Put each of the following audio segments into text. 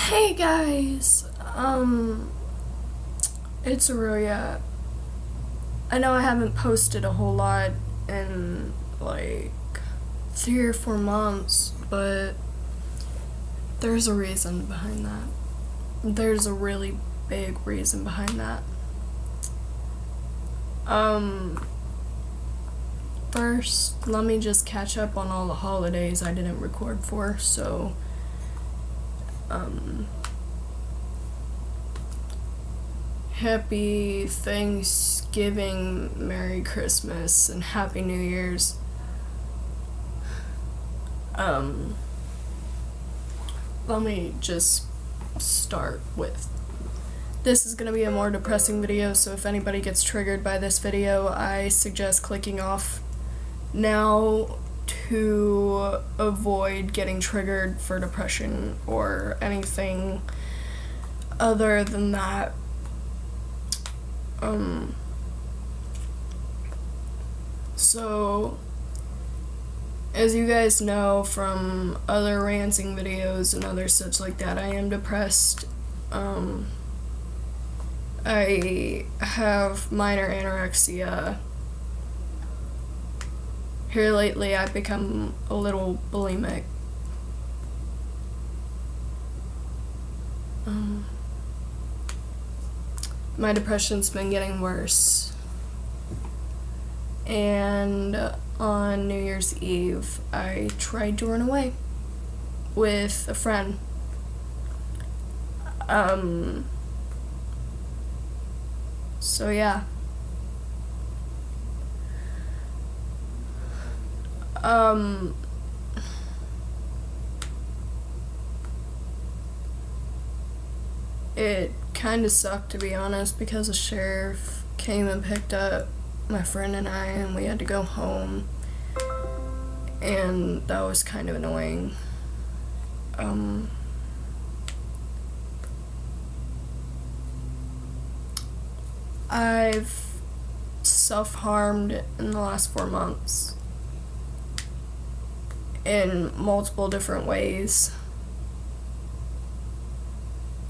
Hey guys, it's Aurelia. I know I haven't posted a whole lot in like 3 or 4 months, but there's a reason behind that. There's a really big reason behind that. Um, First, let me just catch up on all the holidays I didn't record for, um, Happy Thanksgiving, Merry Christmas, and Happy New Year's. Um, Let me just start with this is going to be a more depressing video, so if anybody gets triggered by this video, I suggest clicking off now to avoid getting triggered for depression or anything other than that. So, as you guys know from other ranting videos and other such like that, I am depressed. I have minor anorexia. Here lately, I've become a little bulimic. My depression's been getting worse. And on New Year's Eve, I tried to run away with a friend. So yeah. It kind of sucked, to be honest, because the sheriff came and picked up my friend and I, and we had to go home, and that was kind of annoying. I've self-harmed in the last 4 months in multiple different ways.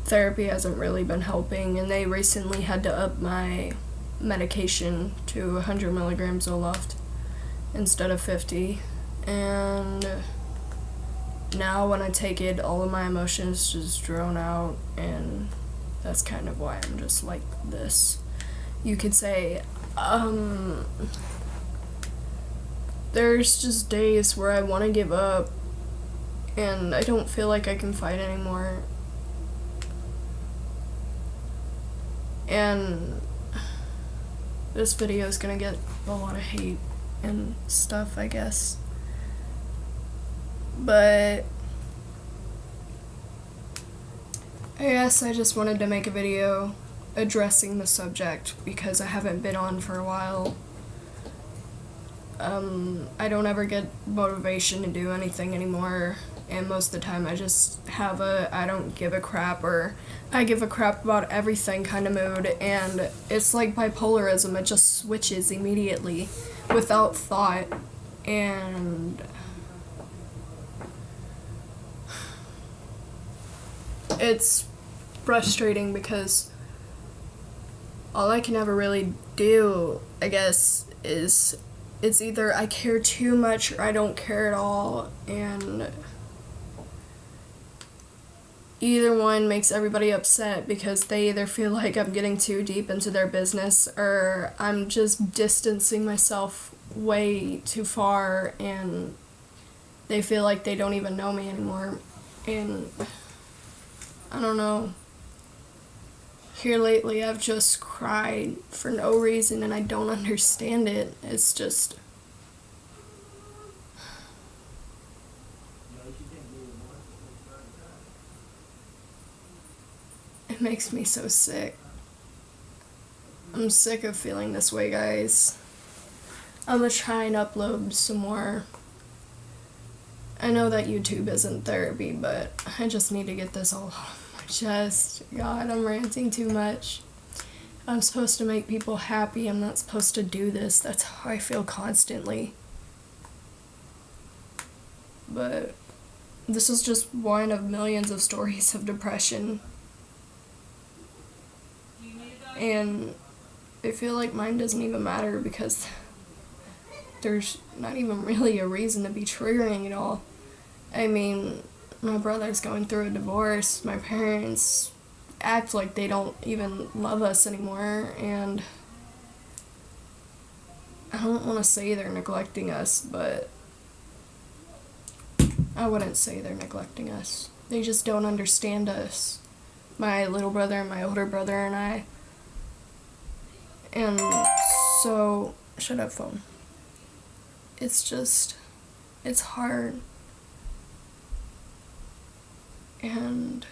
Therapy hasn't really been helping, and they recently had to up my medication to 100 milligrams Zoloft instead of 50, and now when I take it, all of my emotions just drone out, and that's kind of why I'm just like this. You could say, there's just days where I want to give up, and I don't feel like I can fight anymore. And this video is gonna get a lot of hate and stuff, I guess. But I guess I just wanted to make a video addressing the subject because I haven't been on for a while. I don't ever get motivation to do anything anymore, and most of the time I just have a I don't give a crap or I give a crap about everything kind of mood, and it's like bipolarism. It just switches immediately without thought, and it's frustrating because all I can ever really do, I guess, is it's either I care too much or I don't care at all, and either one makes everybody upset because they either feel like I'm getting too deep into their business or I'm just distancing myself way too far and they feel like they don't even know me anymore. And I don't know. Here lately, I've just cried for no reason, and I don't understand it. It's just... It makes me so sick. I'm sick of feeling this way, guys. I'm gonna try and upload some more. I know that YouTube isn't therapy, but I just need to get this all off my chest. God, I'm ranting too much. I'm supposed to make people happy. I'm not supposed to do this. That's how I feel constantly. But this is just one of millions of stories of depression. And I feel like mine doesn't even matter because there's not even really a reason to be triggering it all. I mean, my brother's going through a divorce. My parents act like they don't even love us anymore, and I don't want to say they're neglecting us, but I wouldn't say they're neglecting us. They just don't understand us. My little brother and my older brother and I. And so, shut up, phone. It's hard. And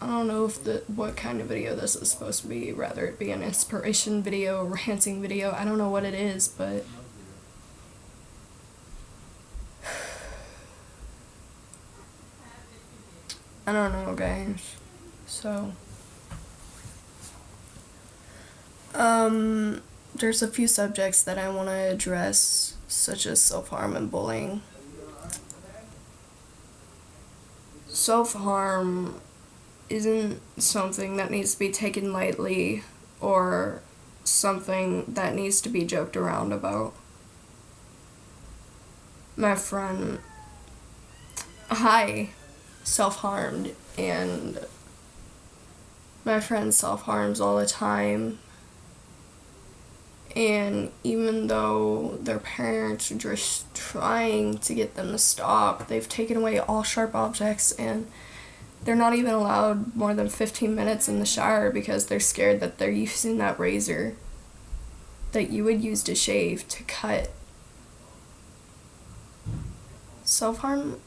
I don't know what kind of video this is supposed to be, rather it be an inspiration video, a ranting video. I don't know what it is, but I don't know, guys. So, there's a few subjects that I want to address, such as self-harm and bullying. Self-harm isn't something that needs to be taken lightly or something that needs to be joked around about. My friend, I self-harmed, and my friend self-harms all the time. And even though their parents are just trying to get them to stop, they've taken away all sharp objects, and they're not even allowed more than 15 minutes in the shower because they're scared that they're using that razor that you would use to shave to cut. Self-harm,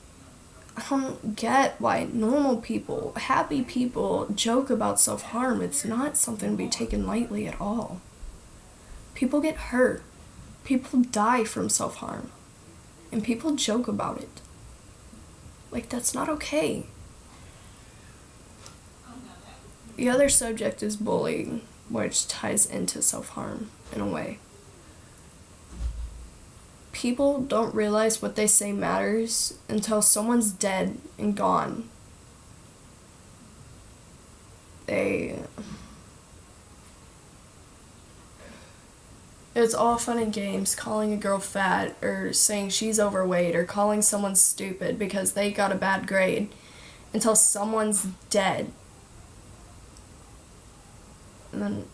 I don't get why normal people, happy people, joke about self-harm. It's not something to be taken lightly at all. People get hurt. People die from self-harm. And people joke about it. Like, that's not okay. The other subject is bullying, which ties into self-harm in a way. People don't realize what they say matters until someone's dead and gone. It's all fun and games calling a girl fat or saying she's overweight or calling someone stupid because they got a bad grade until someone's dead. And then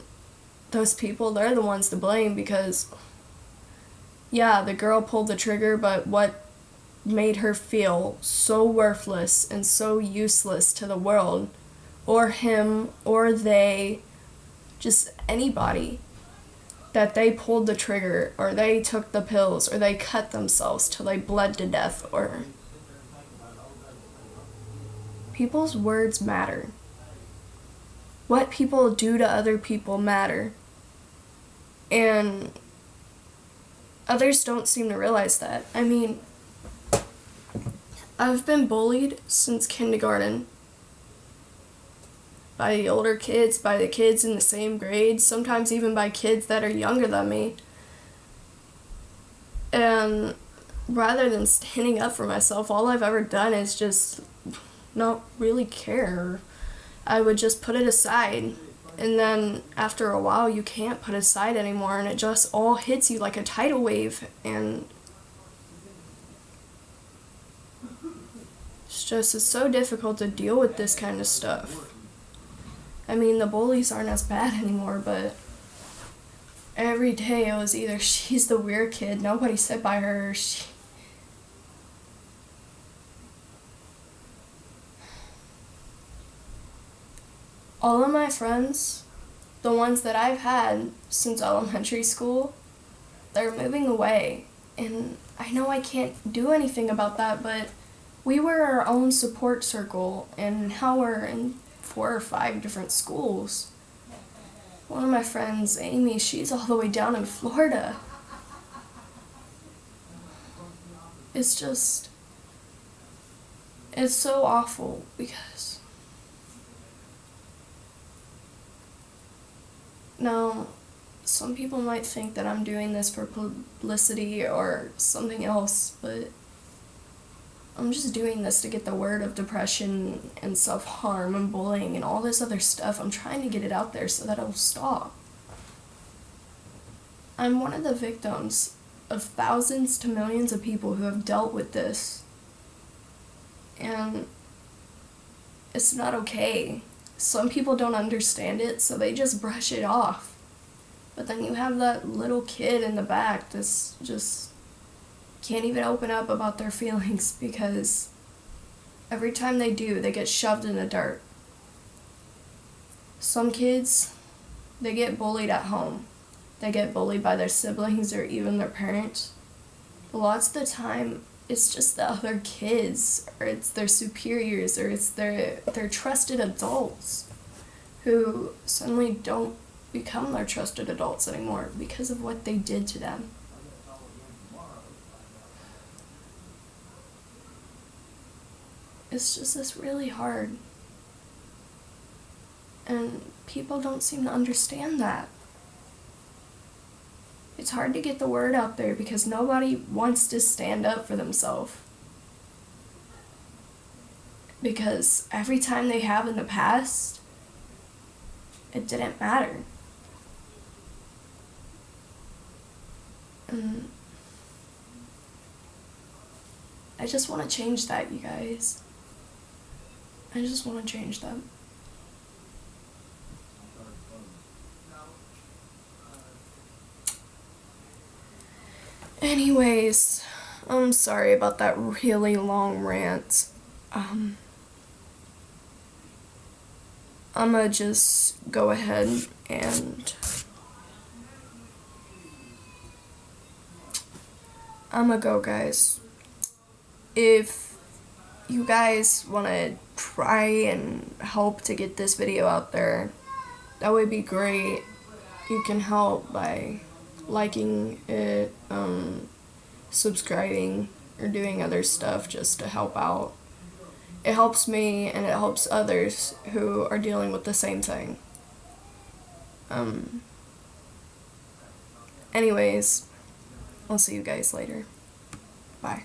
those people, they're the ones to blame because, yeah, the girl pulled the trigger, but what made her feel so worthless and so useless to the world, or him, or they, just anybody, that they pulled the trigger, or they took the pills, or they cut themselves till they bled to death, or... People's words matter. What people do to other people matter. And others don't seem to realize that. I mean, I've been bullied since kindergarten. By the older kids, by the kids in the same grade, sometimes even by kids that are younger than me. And rather than standing up for myself, all I've ever done is just not really care. I would just put it aside. And then after a while, you can't put it aside anymore, and it just all hits you like a tidal wave. And it's so difficult to deal with this kind of stuff. I mean, the bullies aren't as bad anymore, but every day it was either she's the weird kid, nobody said by her, All of my friends, the ones that I've had since elementary school, they're moving away. And I know I can't do anything about that, but we were our own support circle, and now we're in 4 or 5 different schools. One of my friends, Amy, she's all the way down in Florida. It's so awful because now some people might think that I'm doing this for publicity or something else, but I'm just doing this to get the word of depression and self-harm and bullying and all this other stuff. I'm trying to get it out there so that it'll stop. I'm one of the victims of thousands to millions of people who have dealt with this. And it's not okay. Some people don't understand it, so they just brush it off. But then you have that little kid in the back that's just can't even open up about their feelings because every time they do, they get shoved in the dirt. Some kids, they get bullied at home. They get bullied by their siblings or even their parents. But lots of the time, it's just the other kids, or it's their superiors, or it's their trusted adults who suddenly don't become their trusted adults anymore because of what they did to them. It's really hard. And people don't seem to understand that. It's hard to get the word out there because nobody wants to stand up for themselves. Because every time they have in the past, it didn't matter. And I just want to change that, you guys. I just want to change that. Anyways, I'm sorry about that really long rant. I'ma just go ahead and I'ma go, guys. If you guys want to try and help to get this video out there, that would be great. You can help by liking it, subscribing, or doing other stuff just to help out. It helps me and it helps others who are dealing with the same thing. Anyways, I'll see you guys later. Bye.